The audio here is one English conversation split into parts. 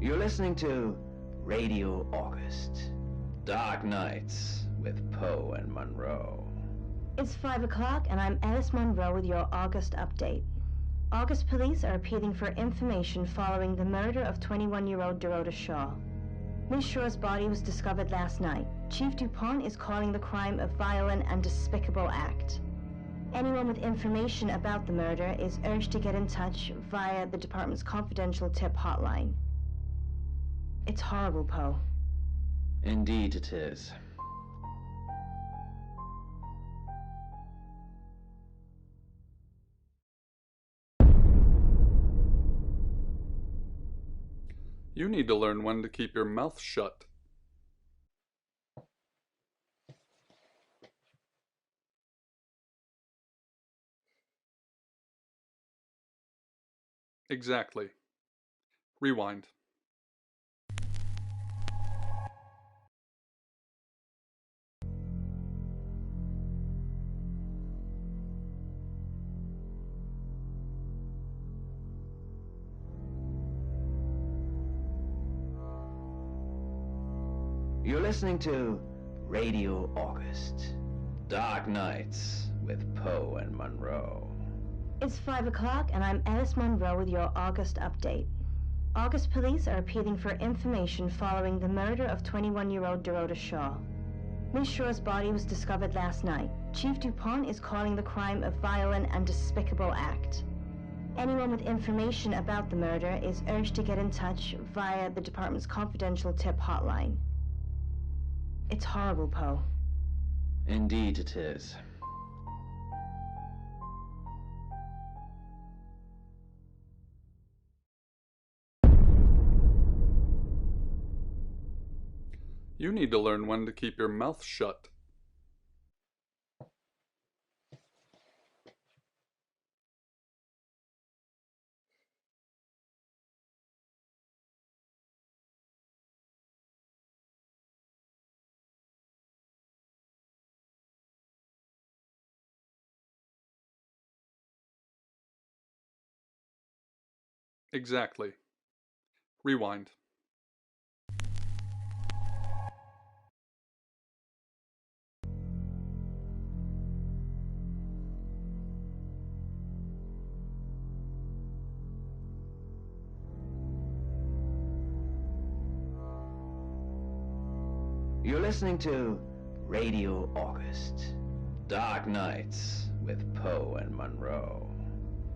You're listening to Radio August. Dark Nights with Poe and Monroe. It's 5 o'clock and I'm Alice Monroe with your August update. August police are appealing for information following the murder of 21-year-old Dorota Shaw. Miss Shaw's body was discovered last night. Chief DuPont is calling the crime a violent and despicable act. Anyone with information about the murder is urged to get in touch via the department's confidential tip hotline. It's horrible, Poe. Indeed it is. You need to learn when to keep your mouth shut. Exactly. Rewind. You're listening to Radio August. Dark Nights with Poe and Monroe. It's 5 o'clock and I'm Alice Monroe with your August update. August police are appealing for information following the murder of 21-year-old Dorota Shaw. Miss Shaw's body was discovered last night. Chief DuPont is calling the crime a violent and despicable act. Anyone with information about the murder is urged to get in touch via the department's confidential tip hotline. It's horrible, Poe. Indeed it is. You need to learn when to keep your mouth shut. Exactly. Rewind. You're listening to Radio August. Dark Nights with Poe and Monroe.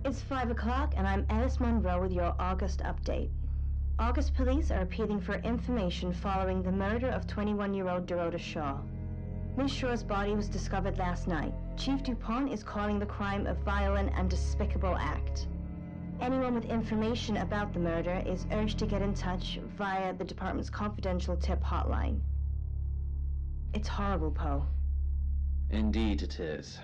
It's 5 o'clock and I'm Alice Monroe with your August update. August police are appealing for information following the murder of 21-year-old Dorota Shaw. Miss Shaw's body was discovered last night. Chief DuPont is calling the crime a violent and despicable act. Anyone with information about the murder is urged to get in touch via the department's confidential tip hotline. It's horrible, Poe. Indeed it is.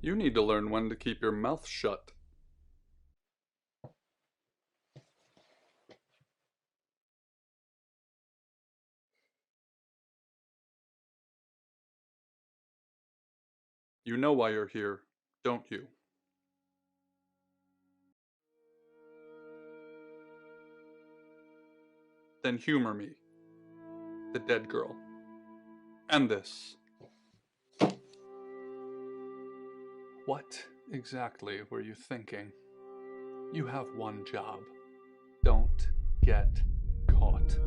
You need to learn when to keep your mouth shut. You know why you're here, don't you? Then humor me, the dead girl, and this. What exactly were you thinking? You have one job. Don't get caught.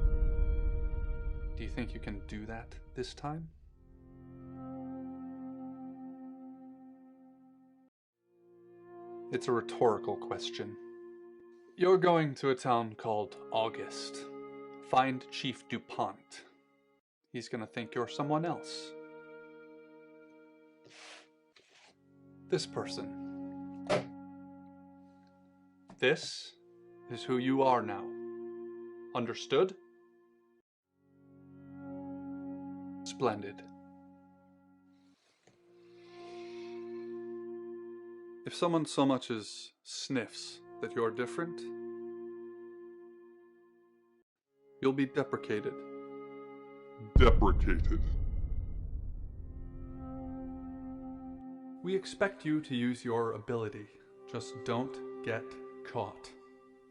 Do you think you can do that this time? It's a rhetorical question. You're going to a town called August. Find Chief DuPont. He's gonna think you're someone else. This person. This is who you are now. Understood? Splendid. If someone so much as sniffs that you're different, you'll be deprecated. Deprecated. We expect you to use your ability. Just don't get caught.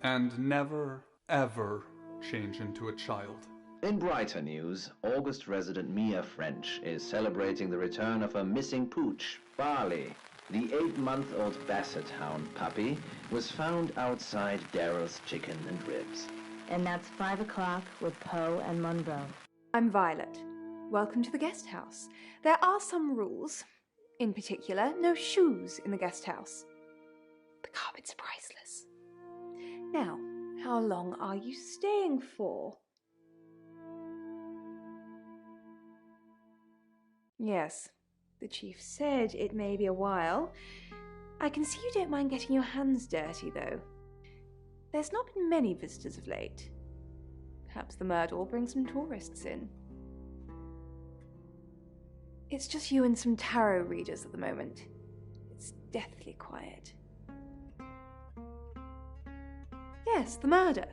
And never, ever change into a child. In brighter news, August resident Mia French is celebrating the return of her missing pooch, Barley. The 8-month-old Basset Hound puppy was found outside Daryl's Chicken and Ribs. And that's 5 o'clock with Poe and Monroe. I'm Violet. Welcome to the guest house. There are some rules. In particular, no shoes in the guest house. The carpets are priceless. Now, how long are you staying for? Yes, the chief said it may be a while. I can see you don't mind getting your hands dirty, though. There's not been many visitors of late. Perhaps the murder will bring some tourists in. It's just you and some tarot readers at the moment. It's deathly quiet. Yes, the murder.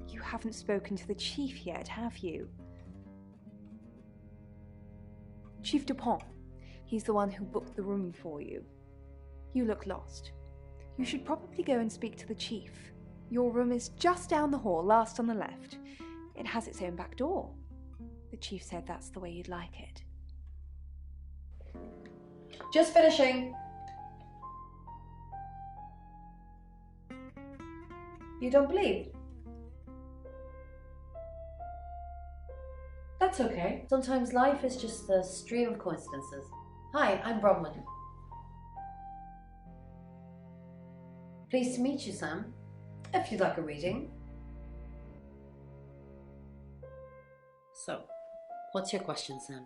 You haven't spoken to the chief yet, have you? Chief Dupont. He's the one who booked the room for you. You look lost. You should probably go and speak to the chief. Your room is just down the hall, last on the left. It has its own back door. The chief said that's the way you'd like it. Just finishing. You don't believe? That's okay. Sometimes life is just a stream of coincidences. Hi, I'm Bronwyn. Pleased to meet you, Sam. If you'd like a reading. So, what's your question, Sam?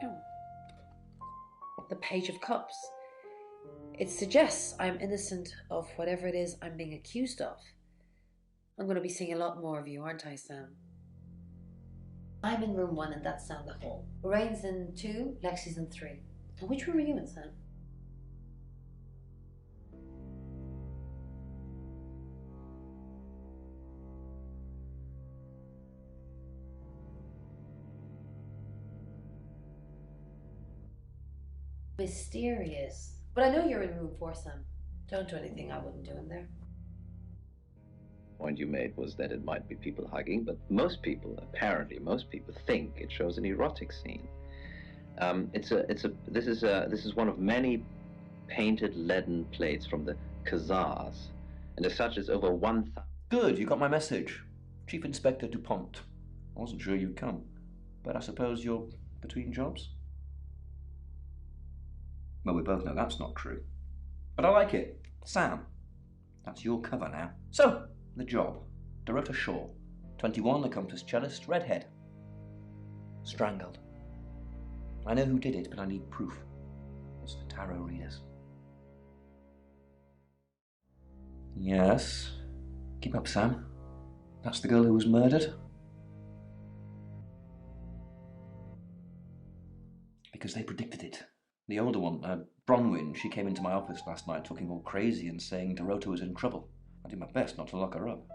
Oh. The Page of Cups. It suggests I'm innocent of whatever it is I'm being accused of. I'm going to be seeing a lot more of you, aren't I, Sam? I'm in room 1 and that's down the hall. Lorraine's in 2, Lexi's in 3. And which room are you in, Sam? Mysterious. But I know you're in room 4, Sam. Don't do anything I wouldn't do in there. The point you made was that it might be people hugging, but most people think it shows an erotic scene. This is one of many painted leaden plates from the Khazars, and as such, it's over 1,000. Good, you got my message. Chief Inspector Dupont. I wasn't sure you'd come, but I suppose you're between jobs? Well, we both know that's not true. But I like it. Sam, that's your cover now. So, the job. Dorota Shaw, 21, accomplished cellist, redhead. Strangled. I know who did it, but I need proof. It's the tarot readers. Yes. Keep up, Sam. That's the girl who was murdered? Because they predicted it. The older one, Bronwyn, she came into my office last night talking all crazy and saying Dorota was in trouble. I did my best not to lock her up.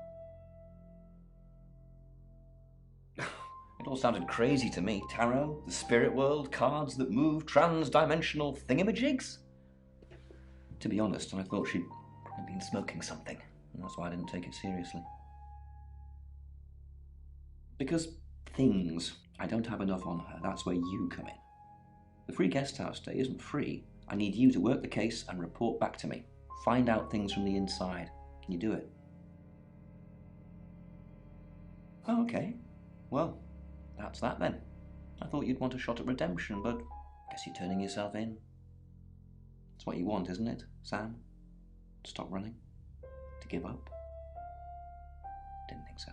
It all sounded crazy to me. Tarot, the spirit world, cards that move, trans-dimensional thingamajigs. To be honest, I thought she'd probably been smoking something, and that's why I didn't take it seriously. Because things, I don't have enough on her. That's where you come in. The free guest house stay isn't free. I need you to work the case and report back to me. Find out things from the inside. Can you do it? Oh, okay. Well, that's that then. I thought you'd want a shot at redemption, but I guess you're turning yourself in. It's what you want, isn't it, Sam? To stop running? To give up? Didn't think so.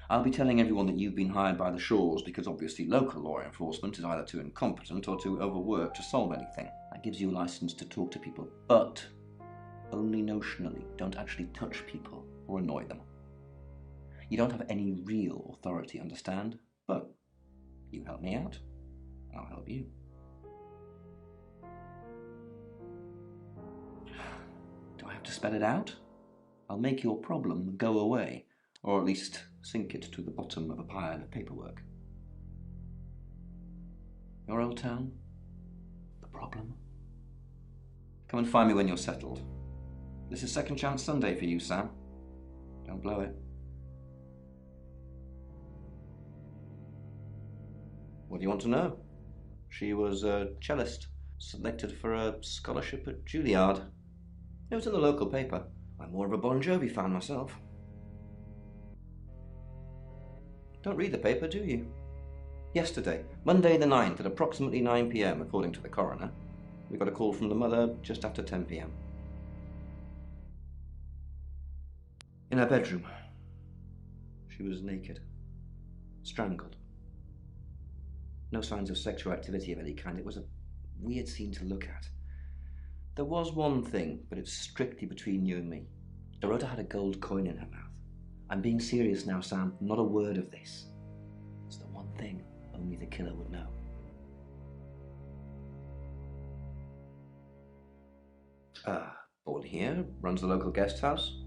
I'll be telling everyone that you've been hired by the Shaws because obviously local law enforcement is either too incompetent or too overworked to solve anything. That gives you a license to talk to people, but only notionally. Don't actually touch people or annoy them. You don't have any real authority, understand? But you help me out, I'll help you. Do I have to spell it out? I'll make your problem go away. Or at least sink it to the bottom of a pile of paperwork. Your old town? The problem? Come and find me when you're settled. This is Second Chance Sunday for you, Sam. Don't blow it. What do you want to know? She was a cellist, selected for a scholarship at Juilliard. It was in the local paper. I'm more of a Bon Jovi fan myself. Don't read the paper, do you? Yesterday, Monday the 9th at approximately 9 p.m, according to the coroner, we got a call from the mother just after 10 p.m. In her bedroom. She was naked. Strangled. No signs of sexual activity of any kind. It was a weird scene to look at. There was one thing, but it's strictly between you and me. Dorota had a gold coin in her mouth. I'm being serious now, Sam. Not a word of this. It's the one thing only the killer would know. Born here, runs the local guest house.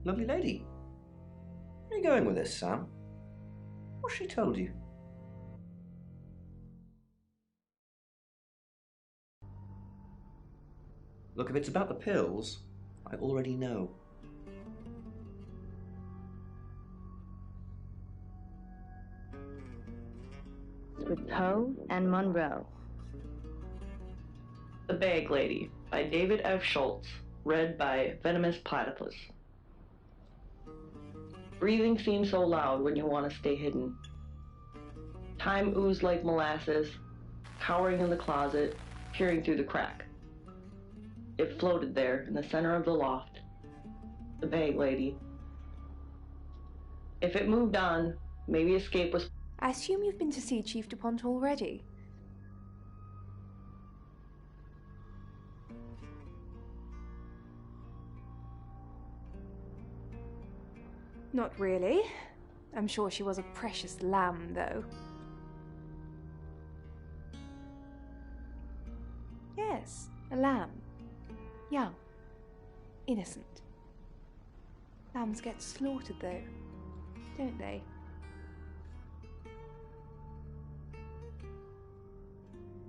Lovely lady. Where are you going with this, Sam? What's she told you? Look, if it's about the pills, I already know. With Poe and Monroe. The Bag Lady by David F. Schultz, read by Venomous Platypus. Breathing seems so loud when you want to stay hidden. Time oozed like molasses, cowering in the closet, peering through the crack. It floated there in the center of the loft. The Bag Lady. If it moved on, maybe escape was... I assume you've been to see Chief DuPont already. Not really. I'm sure she was a precious lamb, though. Yes, a lamb. Young. Innocent. Lambs get slaughtered, though, don't they?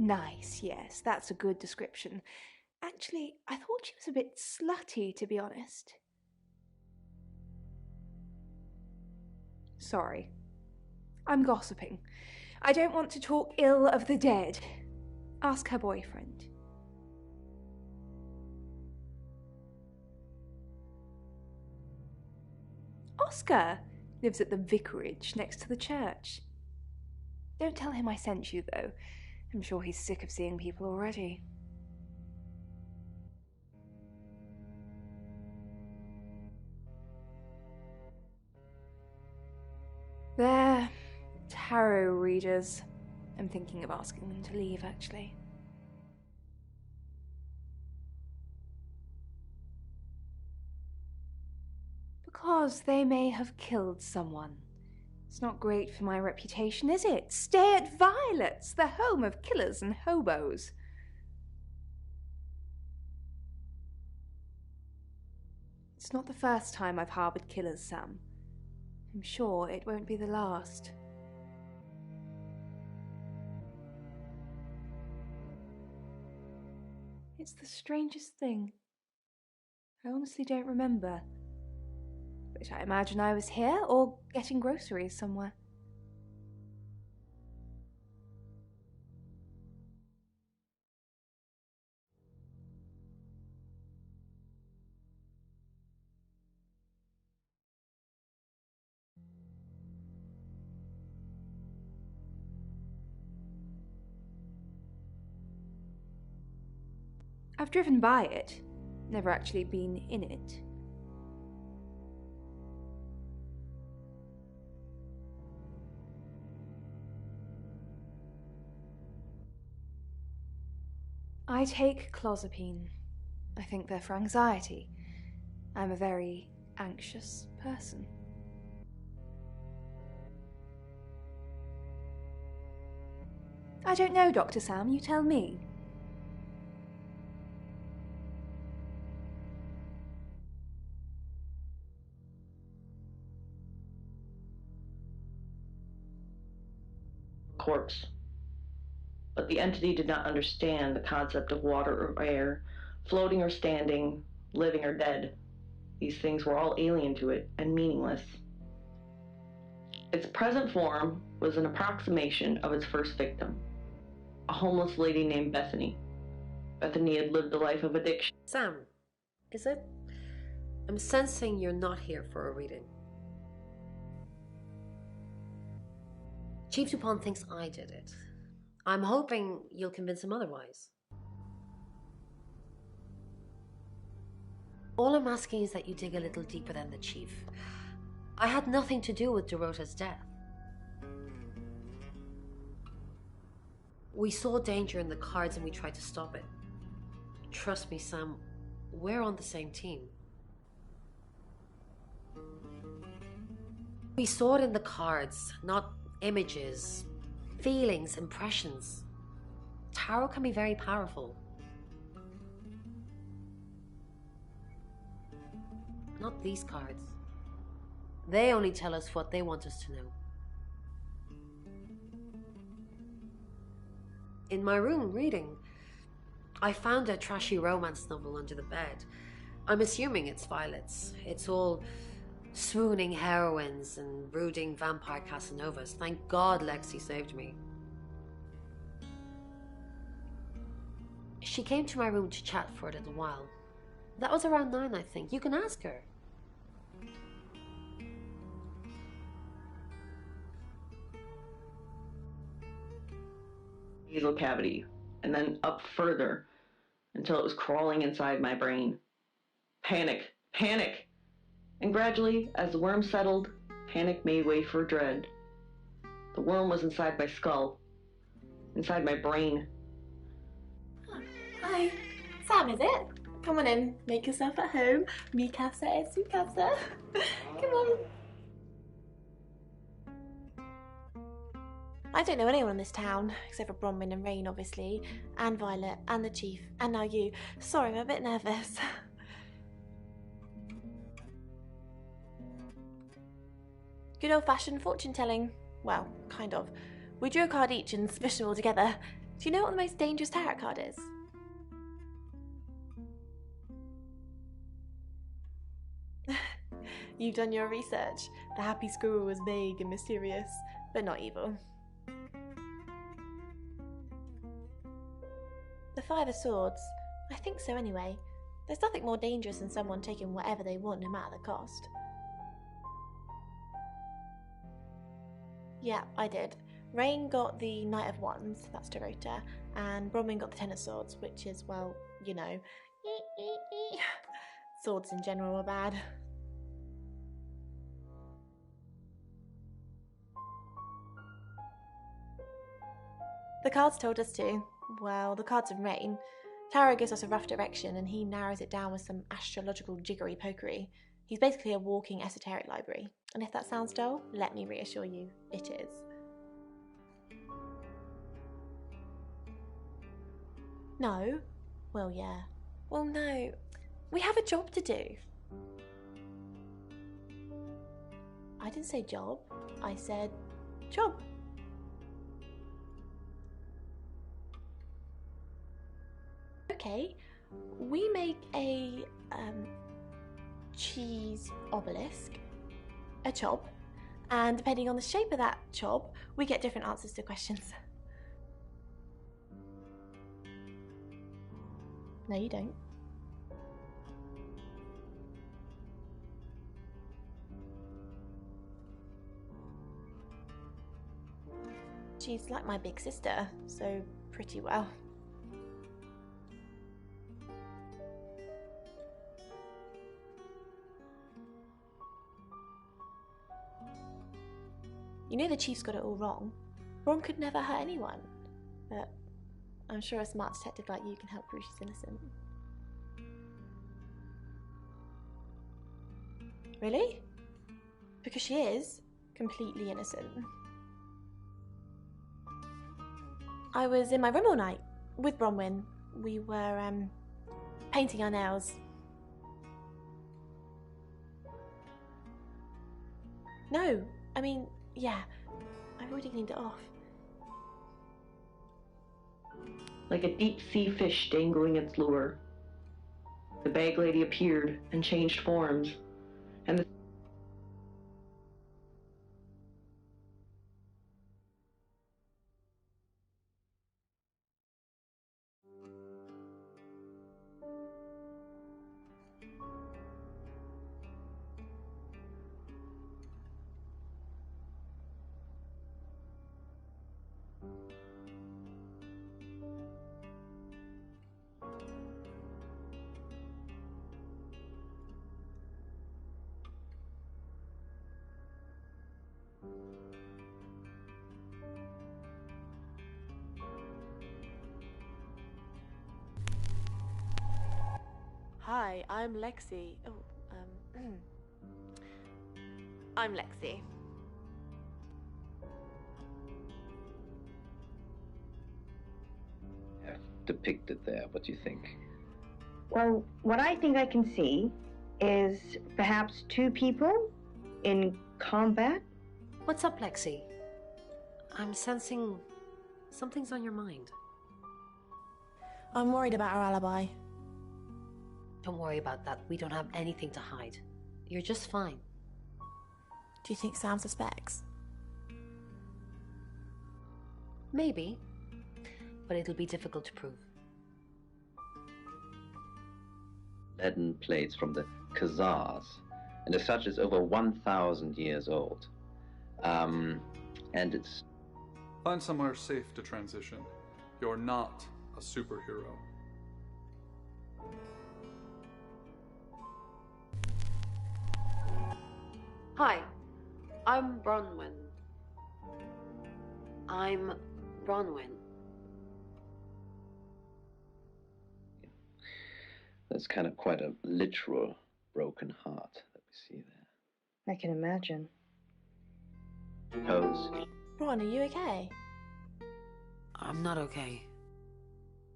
Nice, yes, that's a good description. Actually, I thought she was a bit slutty, to be honest. Sorry. I'm gossiping. I don't want to talk ill of the dead. Ask her boyfriend. Oscar lives at the vicarage next to the church. Don't tell him I sent you, though. I'm sure he's sick of seeing people already. They're tarot readers. I'm thinking of asking them to leave, actually. Because they may have killed someone. It's not great for my reputation, is it? Stay at Violet's, the home of killers and hobos. It's not the first time I've harboured killers, Sam. I'm sure it won't be the last. It's the strangest thing. I honestly don't remember. But I imagine I was here or getting groceries somewhere. I've driven by it, never actually been in it. I take clozapine. I think they're for anxiety. I'm a very anxious person. I don't know, Dr. Sam, you tell me. corpse. But the entity did not understand the concept of water or air, floating or standing, living or dead. These things were all alien to it and meaningless. Its present form was an approximation of its first victim, a homeless lady named Bethany. Bethany had lived a life of addiction. Sam, is it? I'm sensing you're not here for a reading. Chief Dupont thinks I did it. I'm hoping you'll convince him otherwise. All I'm asking is that you dig a little deeper than the Chief. I had nothing to do with Dorota's death. We saw danger in the cards and we tried to stop it. Trust me, Sam, we're on the same team. We saw it in the cards, not images, feelings, impressions. Tarot can be very powerful. Not these cards. They only tell us what they want us to know. In my room reading, I found a trashy romance novel under the bed. I'm assuming it's Violet's. It's all swooning heroines and brooding vampire Casanovas. Thank God Lexi saved me. She came to my room to chat for a little while. That was around 9, I think. You can ask her. Nasal cavity, and then up further until it was crawling inside my brain. Panic, panic! And gradually, as the worm settled, panic made way for dread. The worm was inside my skull, inside my brain. Hi, Sam, is it? Come on in, make yourself at home. Mi casa es su casa. Come on. I don't know anyone in this town, except for Bronwyn and Rain, obviously, and Violet, and the Chief, and now you. Sorry, I'm a bit nervous. Good old-fashioned fortune-telling. Well, kind of. We drew a card each and smushed them all together. Do you know what the most dangerous tarot card is? You've done your research. The happy squirrel was vague and mysterious, but not evil. The Five of Swords. I think so anyway. There's nothing more dangerous than someone taking whatever they want no matter the cost. Yeah, I did. Rain got the Knight of Wands, that's Dorota, and Bronwyn got the Ten of Swords, which is, well, you know, swords in general are bad. The cards told us to. Well, the cards of Rain. Tarot gives us a rough direction and he narrows it down with some astrological jiggery-pokery. He's basically a walking esoteric library. And if that sounds dull, let me reassure you, it is. No? Well, yeah. Well, no. We have a job to do. I didn't say job. I said job. Okay, we make a cheese obelisk, a chob, and depending on the shape of that chob, we get different answers to questions. No, you don't. She's like my big sister, so pretty well. You know the Chief's got it all wrong. Ron could never hurt anyone. But I'm sure a smart detective like you can help prove she's innocent. Really? Because she is completely innocent. I was in my room all night with Bronwyn. We were painting our nails. No, I mean, yeah, I've already cleaned it off. like a deep-sea fish dangling its lure. The bag lady appeared and changed forms, and the Hi, I'm Lexi. I'm Lexi. Yeah, depicted there. What do you think? Well, what I think I can see is perhaps two people in combat. What's up, Lexi? I'm sensing something's on your mind. I'm worried about our alibi. Don't worry about that. We don't have anything to hide. You're just fine. Do you think Sam suspects? Maybe, but it'll be difficult to prove. Leaden plates from the Khazars, and as such, it's over 1,000 years old. And it's... Find somewhere safe to transition. You're not a superhero. Hi, I'm Bronwyn. I'm Bronwyn. That's kind of quite a literal broken heart that we see there. I can imagine. Pose. Ron, are you okay? I'm not okay.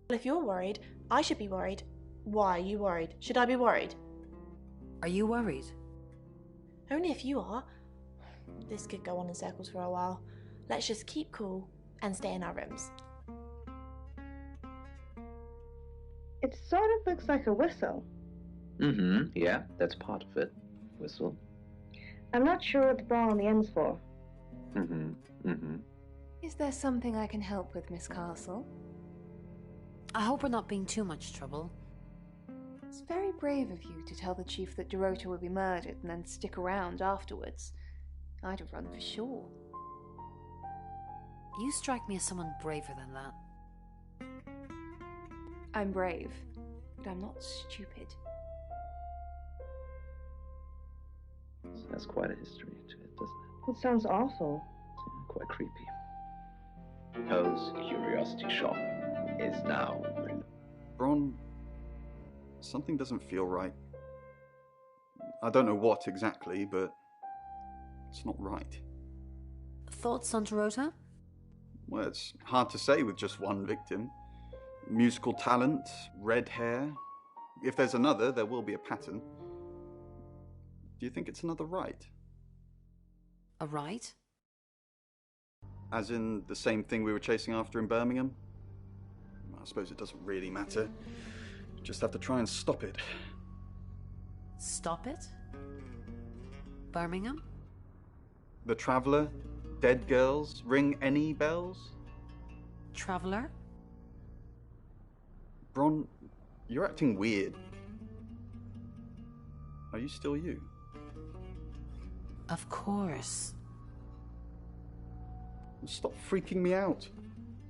Well, if you're worried, I should be worried. Why are you worried? Should I be worried? Are you worried? Only if you are. This could go on in circles for a while. Let's just keep cool and stay in our rooms. It sort of looks like a whistle. Mm-hmm, yeah, that's part of it. Whistle. I'm not sure what the ball on the end's for. Mm-hmm, mm-hmm. Is there something I can help with, Miss Castle? I hope we're not being too much trouble. It's very brave of you to tell the chief that Dorota will be murdered and then stick around afterwards. I'd have run for sure. You strike me as someone braver than that. I'm brave, but I'm not stupid. That's quite a history to it, doesn't it? It sounds awful. Yeah, quite creepy. Poe's curiosity shop is now. Bron, something doesn't feel right. I don't know what exactly, but it's not right. Thoughts on Dorota? Well, it's hard to say with just one victim. Musical talent, red hair. If there's another, there will be a pattern. Do you think it's another right? A right? As in the same thing we were chasing after in Birmingham? I suppose it doesn't really matter. Just have to try and stop it. Stop it? Birmingham? The Traveller? Dead girls? Ring any bells? Traveller? Bron, you're acting weird. Are you still you? Of course. Stop freaking me out.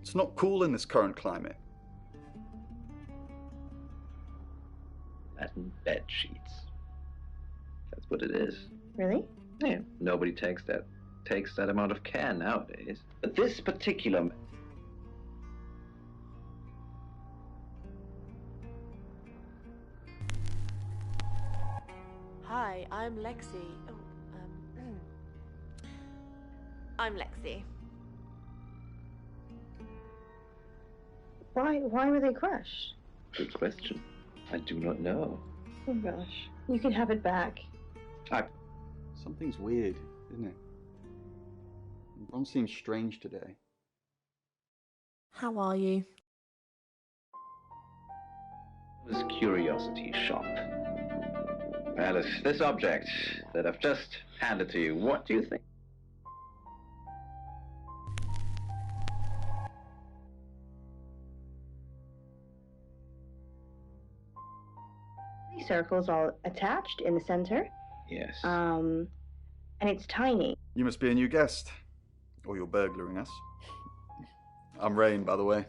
It's not cool in this current climate. Latin bed sheets. That's what it is. Really? Yeah, nobody takes that amount of care nowadays. But this particular... Hi, I'm Lexi. I'm Lexi. Why were they crushed? Good question. I do not know. Oh gosh. You can have it back. Something's weird, isn't it? Bron seems strange today. How are you? This curiosity shop. Alice, this object that I've just handed to you, what do you think? Circles all attached in the center. Yes. And it's tiny. You must be a new guest. Or you're burglaring us. I'm Rain, by the way.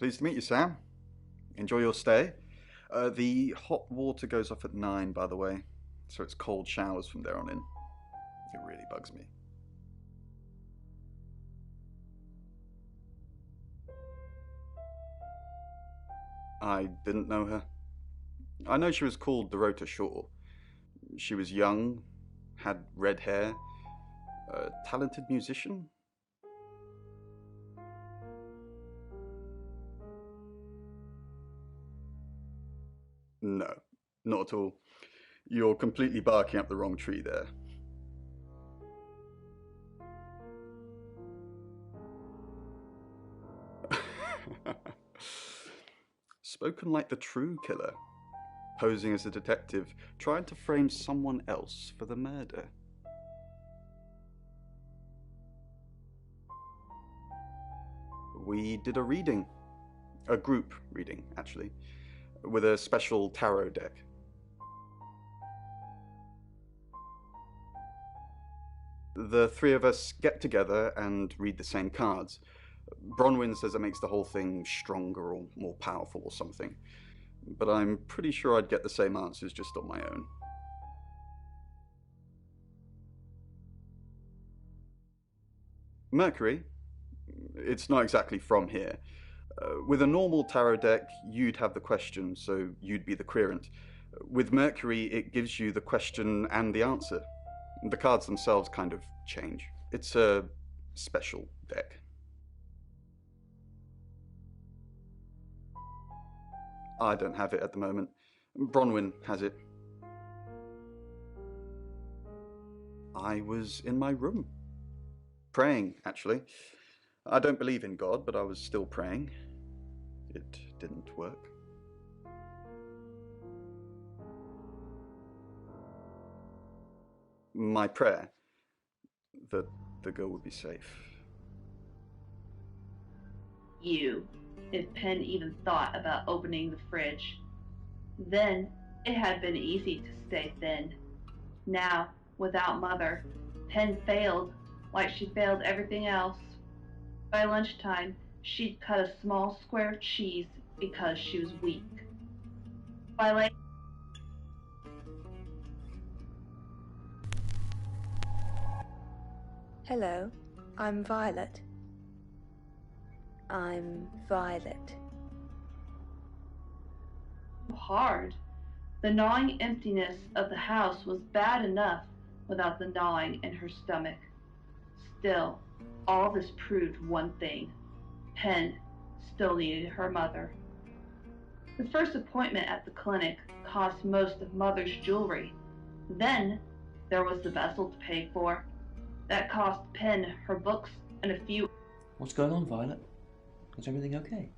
Pleased to meet you, Sam. Enjoy your stay. The hot water goes off at 9, by the way, so it's cold showers from there on in. It really bugs me. I didn't know her. I know she was called Dorota Shaw. She was young, had red hair, a talented musician. No, not at all. You're completely barking up the wrong tree there. Spoken like the true killer, posing as a detective, trying to frame someone else for the murder. We did a reading, a group reading, actually, with a special tarot deck. The three of us get together and read the same cards. Bronwyn says it makes the whole thing stronger or more powerful or something, but I'm pretty sure I'd get the same answers just on my own. Mercury? It's not exactly from here. With a normal tarot deck, you'd have the question, so you'd be the querent. With Mercury, it gives you the question and the answer. The cards themselves kind of change. It's a special deck. I don't have it at the moment. Bronwyn has it. I was in my room. Praying, actually. I don't believe in God, but I was still praying. It didn't work. My prayer, that the girl would be safe. If Penn even thought about opening the fridge. Then it had been easy to stay thin. Now, without Mother, Penn failed like she failed everything else. By lunchtime, she'd cut a small square of cheese because she was weak. By late... Hello, I'm Violet. I'm Violet. Hard. The gnawing emptiness of the house was bad enough without the gnawing in her stomach. Still, all this proved one thing. Penn still needed her mother. The first appointment at the clinic cost most of Mother's jewelry. Then there was the vessel to pay for. That cost Penn her books and a few... What's going on, Violet? Is everything okay?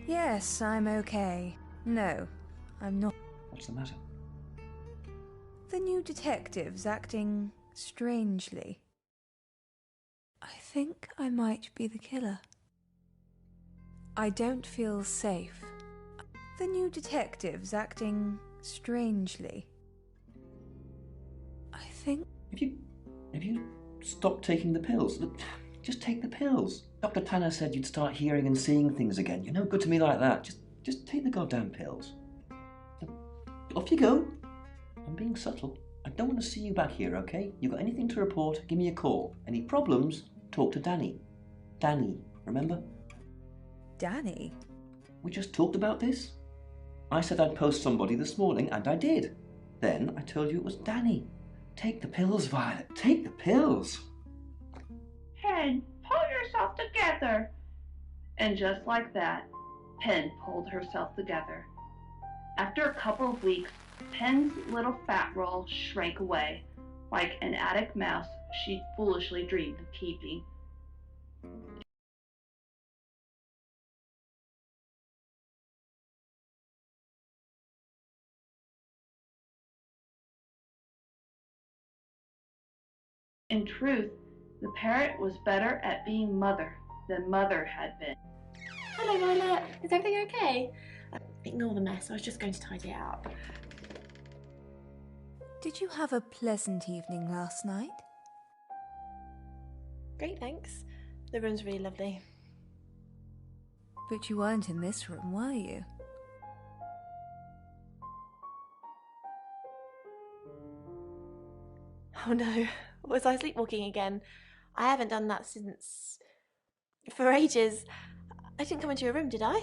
Yes, I'm okay. No, I'm not. What's the matter? The new detective's acting strangely. I think I might be the killer. I don't feel safe. The new detective's acting strangely. I think... Have you stopped taking the pills? Look, just take the pills. Dr. Tanner said you'd start hearing and seeing things again. You're no good to me like that. Just take the goddamn pills. Off you go. I'm being subtle. I don't want to see you back here, okay? You got anything to report, give me a call. Any problems, talk to Danny. Danny, remember? Danny? We just talked about this. I said I'd post somebody this morning, and I did. Then I told you it was Danny. Take the pills, Violet. Take the pills. Penn, pull yourself together. And just like that, Penn pulled herself together. After a couple of weeks, Penn's little fat roll shrank away, like an attic mouse she'd foolishly dreamed of keeping. In truth, the parrot was better at being Mother than Mother had been. Hello, Violet. Is everything okay? Ignore the mess. I was just going to tidy it up. Did you have a pleasant evening last night? Great, thanks. The room's really lovely. But you weren't in this room, were you? Oh no, was I sleepwalking again? I haven't done that since... for ages. I didn't come into your room, did I?